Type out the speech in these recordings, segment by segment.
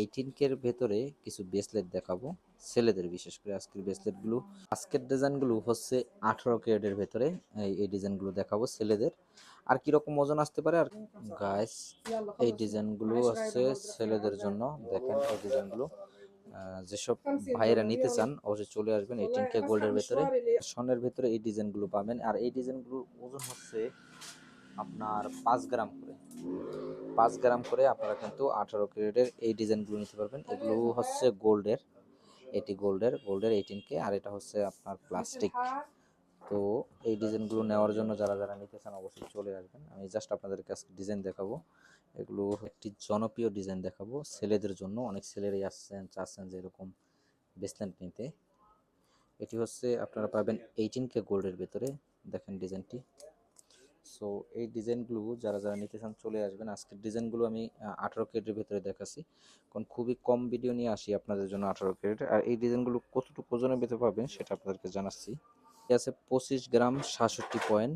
18K এর ভেতরে কিছু ব্রেসলেট দেখাবো ছেলেদের, বিশেষ করে আজকের ডিজাইনগুলো হচ্ছে 18K এর ভেতরে। এই ডিজাইনগুলো দেখাবো ছেলেদের। আর কিরকম ওজন আসতে পারে আর গাইস, এই ডিজাইনগুলো হচ্ছে ছেলেদের জন্য। দেখেন এই ডিজাইনগুলো যেসব ভাইয়েরা নিতে চান অবশ্যই চলে আসবেন 18K গোল্ডের ভেতরে, স্বর্ণের ভেতরে এই ডিজাইনগুলো পাবেন। আর এই ডিজাইনগুলোর ওজন হচ্ছে আপনার 5 গ্রাম করে। 5 গ্রাম করে আপনারা কিন্তু 18 ক্যারেটের এই ডিজাইনগুলো নিতে পারবেন। এগুলো হচ্ছে গোল্ডের, এটি গোল্ডের 18K, আর এটা হচ্ছে আপনার প্লাস্টিক। তো এই ডিজাইনগুলো নেওয়ার জন্য যারা যারা নিতে চান অবশ্যই চলে আসবেন। আমি জাস্ট আপনাদের কাছে ডিজাইন দেখাবো। এগুলো একটি জনপ্রিয় ডিজাইন দেখাবো ছেলেদের জন্য। অনেক ছেলেরাই চাচ্ছেন যে এরকম ব্রেসলেট নিতে। এটি হচ্ছে আপনারা পাবেন 18K গোল্ডের ভেতরে। দেখেন ডিজাইনটি। সো এই ডিজাইনগুলো যারা যারা নিতে চান চলে আসবেন। আজকের ডিজাইনগুলো আমি 18K ভেতরে দেখাচ্ছি, কারণ খুবই কম ভিডিও নিয়ে আসি আপনাদের জন্য 18K। আর এই ডিজাইনগুলো কতটুকু ওজনের ভেতরে পাবেন সেটা আপনাদেরকে জানাচ্ছি। আছে 25 গ্রাম 67 পয়েন্ট,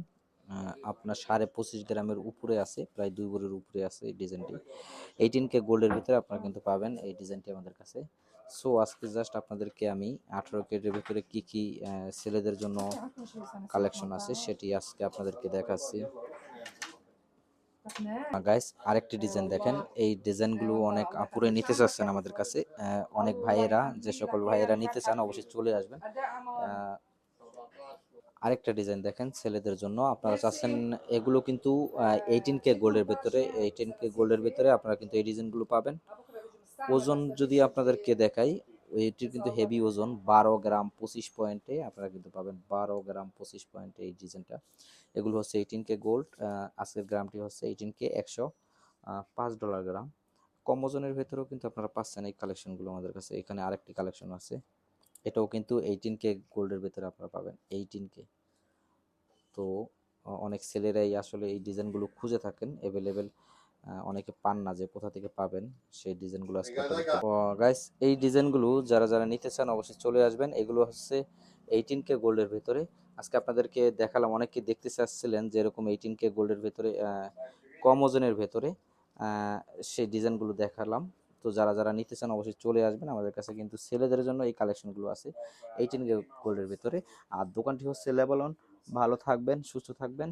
আপনার 25.5 গ্রামের উপরে আছে, প্রায় 2 ভরির উপরে আছে এই ডিজাইনটি। 18K গোল্ডের ভিতরে আপনারা কিন্তু পাবেন এই ডিজাইনটি আমাদের কাছে। সো আজকে জাস্ট আপনাদেরকে আমি 18K এর ভিতরে কি কি ছেলেদের জন্য কালেকশন আছে সেটি আজকে আপনাদেরকে দেখাচ্ছি। গাইস, আরেকটি ডিজাইন দেখেন। এই ডিজাইনগুলো অনেক আপুরে নিতে চাচ্ছেন আমাদের কাছে। অনেক ভাইয়েরা, যে সকল ভাইয়েরা নিতে চান অবশ্যই চলে আসবেন। আরেকটা ডিজাইন দেখেন ছেলেদের জন্য, আপনারা চাচ্ছেন এগুলো কিন্তু 18K গোল্ডের ভেতরে। 18K গোল্ডের ভেতরে আপনারা কিন্তু এই ডিজাইনগুলো পাবেন। ওজন যদি আপনাদেরকে দেখাই, এটির কিন্তু হেভি ওজন 12 গ্রাম 25 পয়েন্টে আপনারা কিন্তু পাবেন। 12 গ্রাম 25 পয়েন্টে এই ডিজাইনটা। এগুলো হচ্ছে 18K গোল্ড। আজকের গ্রামটি হচ্ছে 18K, $105 গ্রাম। কম ওজনের ভেতরেও কিন্তু আপনারা পাচ্ছেন এই কালেকশনগুলো আমাদের কাছে। এখানে আরেকটি কালেকশন আছে, এটাও কিন্তু 18K গোল্ডের ভেতরে আপনারা পাবেন। 18K। তো অনেক ছেলেরাই আসলে এই ডিজাইনগুলো খুঁজে থাকেন, অ্যাভেলেবেল অনেকে পান না, যে কোথা থেকে পাবেন সেই ডিজাইনগুলো আজকে গাইস, এই ডিজাইনগুলো যারা যারা নিতে চান অবশ্যই চলে আসবেন। এগুলো হচ্ছে 18K গোল্ডের ভেতরে। আজকে আপনাদেরকে দেখালাম, অনেকে দেখতে চাচ্ছিলেন যে এরকম 18K গোল্ডের ভেতরে কম ওজনের ভেতরে সেই ডিজাইনগুলো দেখালাম। তো যারা যারা নিতে চান অবশ্যই চলে আসবেন আমাদের কাছে। কিন্তু ছেলেদের জন্য এই কালেকশনগুলো আছে 18K গোল্ডের ভেতরে। আর দোকানটি হচ্ছে লেভেল 1। ভালো থাকবেন, সুস্থ থাকবেন।